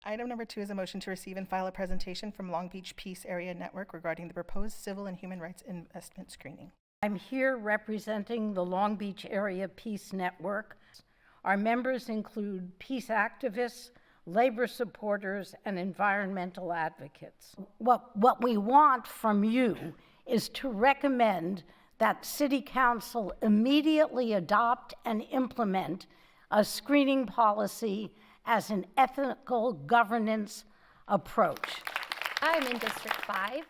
Item number 2 is a motion to receive and file a presentation from Long Beach Peace Area Network regarding the proposed civil and human rights investment screening. I'm here representing the Long Beach Area Peace Network. Our members include peace activists, labor supporters, and environmental advocates. What we want from you is to recommend that City Council immediately adopt and implement a screening policy as an ethical governance approach. I'm in District 5.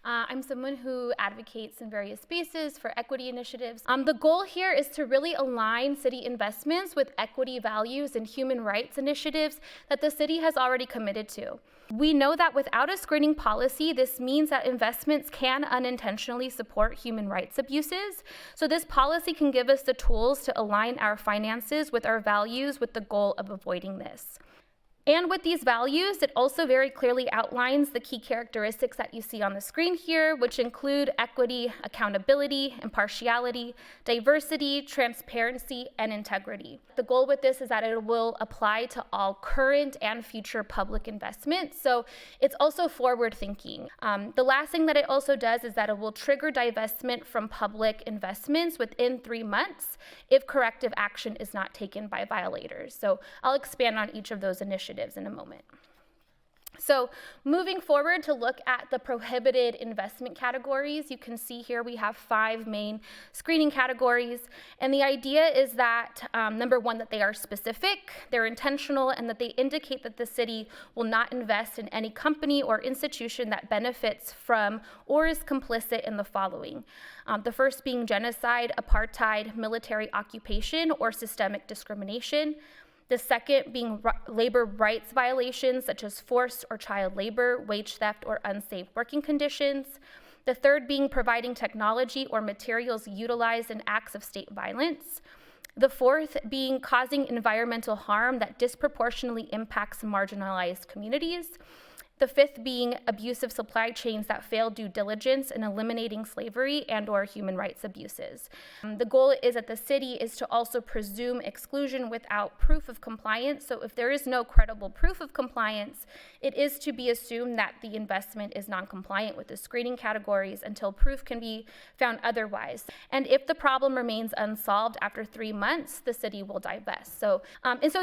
I'm someone who advocates in various spaces for equity initiatives. The goal here is to really align city investments with equity values and human rights initiatives that the city has already committed to. We know that without a screening policy, this means that investments can unintentionally support human rights abuses. So this policy can give us the tools to align our finances with our values with the goal of avoiding this. And with these values, it also very clearly outlines the key characteristics that you see on the screen here, which include equity, accountability, impartiality, diversity, transparency, and integrity. The goal with this is that it will apply to all current and future public investments, so it's also forward-thinking. The last thing that it also does is that it will trigger divestment from public investments within 3 months if corrective action is not taken by violators. So I'll expand on each of those initiatives in a moment. So moving forward to look at the prohibited investment categories, you can see here we have 5 main screening categories. And the idea is that, number 1, that they are specific, they're intentional, and that they indicate that the city will not invest in any company or institution that benefits from or is complicit in the following. The first being genocide, apartheid, military occupation, or systemic discrimination. The second being labor rights violations such as forced or child labor, wage theft, or unsafe working conditions. The third being providing technology or materials utilized in acts of state violence. The fourth being causing environmental harm that disproportionately impacts marginalized communities. The fifth being abusive supply chains that fail due diligence in eliminating slavery and/or human rights abuses. The goal is that the city is to also presume exclusion without proof of compliance. So if there is no credible proof of compliance, it is to be assumed that the investment is non-compliant with the screening categories until proof can be found otherwise. And if the problem remains unsolved after 3 months, the city will divest. So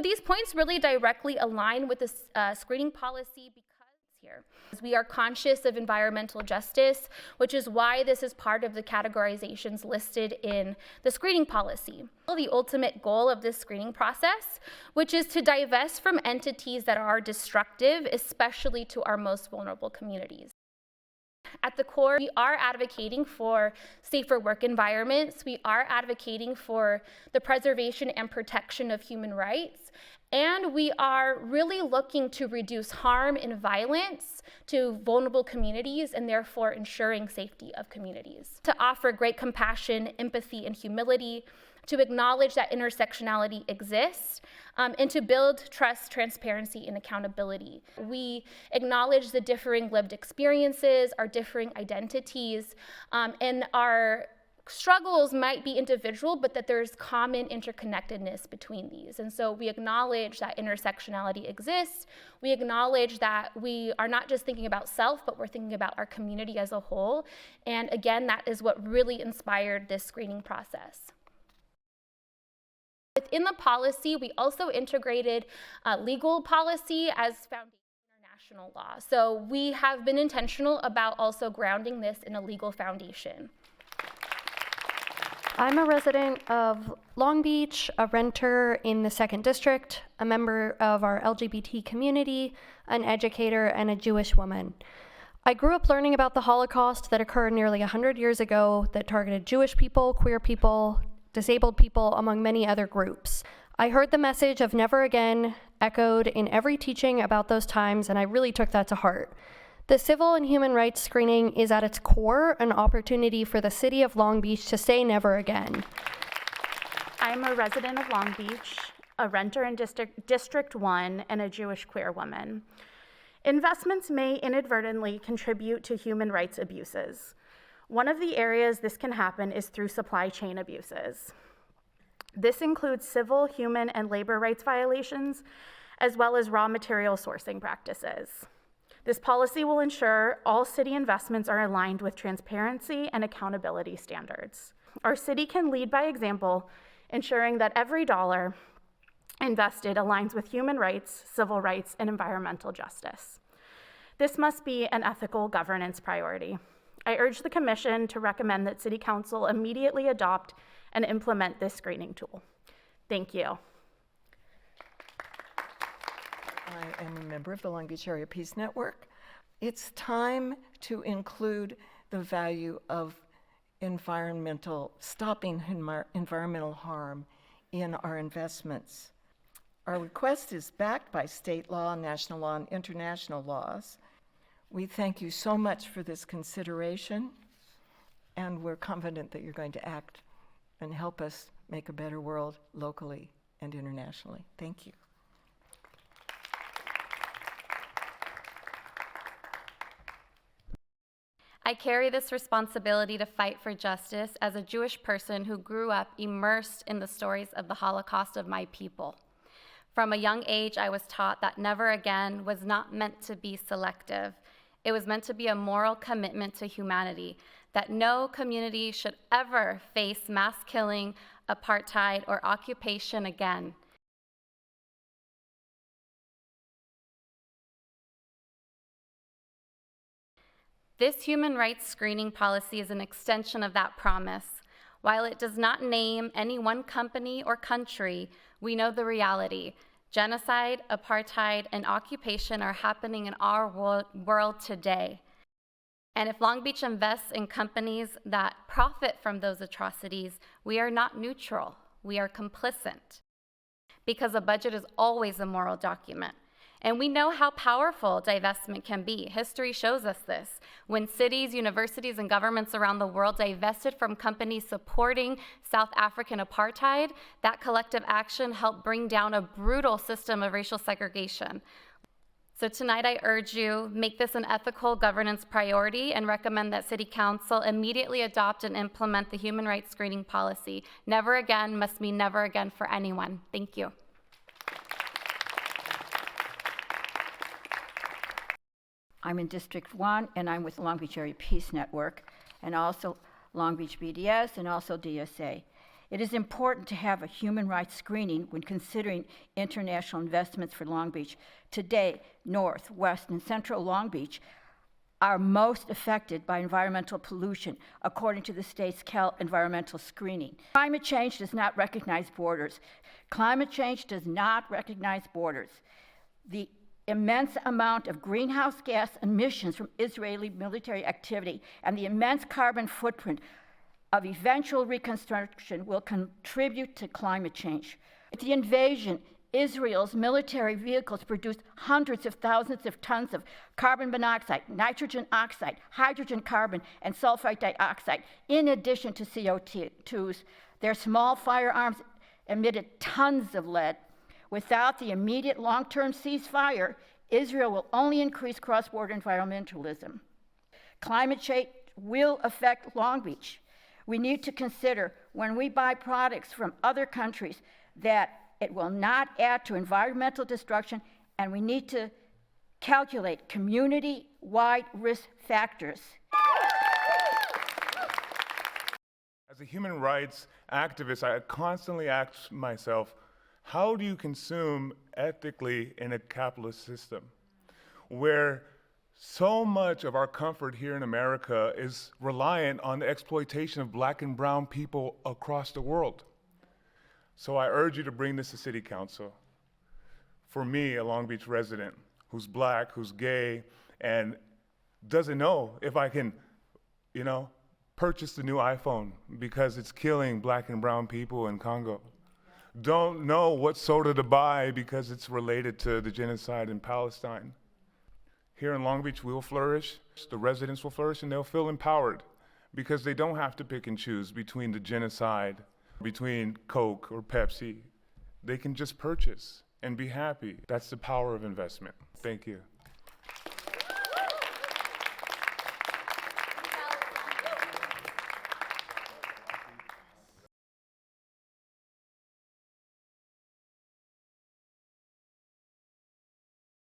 these points really directly align with the screening policy because we are conscious of environmental justice, which is why this is part of the categorizations listed in the screening policy. The ultimate goal of this screening process, which is to divest from entities that are destructive, especially to our most vulnerable communities. At the core, we are advocating for safer work environments. We are advocating for the preservation and protection of human rights. And we are really looking to reduce harm and violence to vulnerable communities and therefore ensuring safety of communities. To offer great compassion, empathy, and humility, to acknowledge that intersectionality exists, and to build trust, transparency, and accountability. We acknowledge the differing lived experiences, our differing identities, and our struggles might be individual, but that there's common interconnectedness between these. And so we acknowledge that intersectionality exists. We acknowledge that we are not just thinking about self, but we're thinking about our community as a whole. And again, that is what really inspired this screening process. Within the policy, we also integrated legal policy as foundation international law. So we have been intentional about also grounding this in a legal foundation. I'm a resident of Long Beach, a renter in the 2nd District, a member of our LGBT community, an educator, and a Jewish woman. I grew up learning about the Holocaust that occurred nearly 100 years ago that targeted Jewish people, queer people, disabled people, among many other groups. I heard the message of never again echoed in every teaching about those times, and I really took that to heart. The civil and human rights screening is at its core an opportunity for the city of Long Beach to say never again. I'm a resident of Long Beach, a renter in District 1, and a Jewish queer woman. Investments may inadvertently contribute to human rights abuses. One of the areas this can happen is through supply chain abuses. This includes civil, human, and labor rights violations, as well as raw material sourcing practices. This policy will ensure all city investments are aligned with transparency and accountability standards. Our city can lead by example, ensuring that every dollar invested aligns with human rights, civil rights, and environmental justice. This must be an ethical governance priority. I urge the Commission to recommend that City Council immediately adopt and implement this screening tool. Thank you. I am a member of the Long Beach Area Peace Network. It's time to include the value of stopping environmental harm in our investments. Our request is backed by state law, national law, and international laws. We thank you so much for this consideration, and we're confident that you're going to act and help us make a better world locally and internationally. Thank you. I carry this responsibility to fight for justice as a Jewish person who grew up immersed in the stories of the Holocaust of my people. From a young age, I was taught that never again was not meant to be selective. It was meant to be a moral commitment to humanity, that no community should ever face mass killing, apartheid, or occupation again. This human rights screening policy is an extension of that promise. While it does not name any one company or country, we know the reality. Genocide, apartheid, and occupation are happening in our world today. And if Long Beach invests in companies that profit from those atrocities, we are not neutral, we are complicit. Because a budget is always a moral document. And we know how powerful divestment can be. History shows us this. When cities, universities, and governments around the world divested from companies supporting South African apartheid, that collective action helped bring down a brutal system of racial segregation. So tonight I urge you, make this an ethical governance priority and recommend that City Council immediately adopt and implement the human rights screening policy. Never again must mean never again for anyone. Thank you. I'm in District 1, and I'm with the Long Beach Area Peace Network, and also Long Beach BDS, and also DSA. It is important to have a human rights screening when considering international investments for Long Beach. Today, North, West, and Central Long Beach are most affected by environmental pollution, according to the state's Cal Environmental Screening. Climate change does not recognize borders. Climate change does not recognize borders. The immense amount of greenhouse gas emissions from Israeli military activity and the immense carbon footprint of eventual reconstruction will contribute to climate change. With the invasion, Israel's military vehicles produced hundreds of thousands of tons of carbon monoxide, nitrogen oxide, hydrogen carbon, and sulfide dioxide, in addition to CO2s. Their small firearms emitted tons of lead. Without the immediate long-term ceasefire, Israel will only increase cross-border environmentalism. Climate change will affect Long Beach. We need to consider when we buy products from other countries that it will not add to environmental destruction, and we need to calculate community-wide risk factors. As a human rights activist, I constantly ask myself, how do you consume ethically in a capitalist system where so much of our comfort here in America is reliant on the exploitation of Black and brown people across the world? So I urge you to bring this to City Council. For me, a Long Beach resident who's Black, who's gay, and doesn't know if I can, purchase the new iPhone because it's killing Black and brown people in Congo. Don't know what soda to buy because it's related to the genocide in Palestine. Here in Long Beach, we will flourish, the residents will flourish, and they'll feel empowered because they don't have to pick and choose between the genocide, between Coke or Pepsi. They can just purchase and be happy. That's the power of investment. Thank you.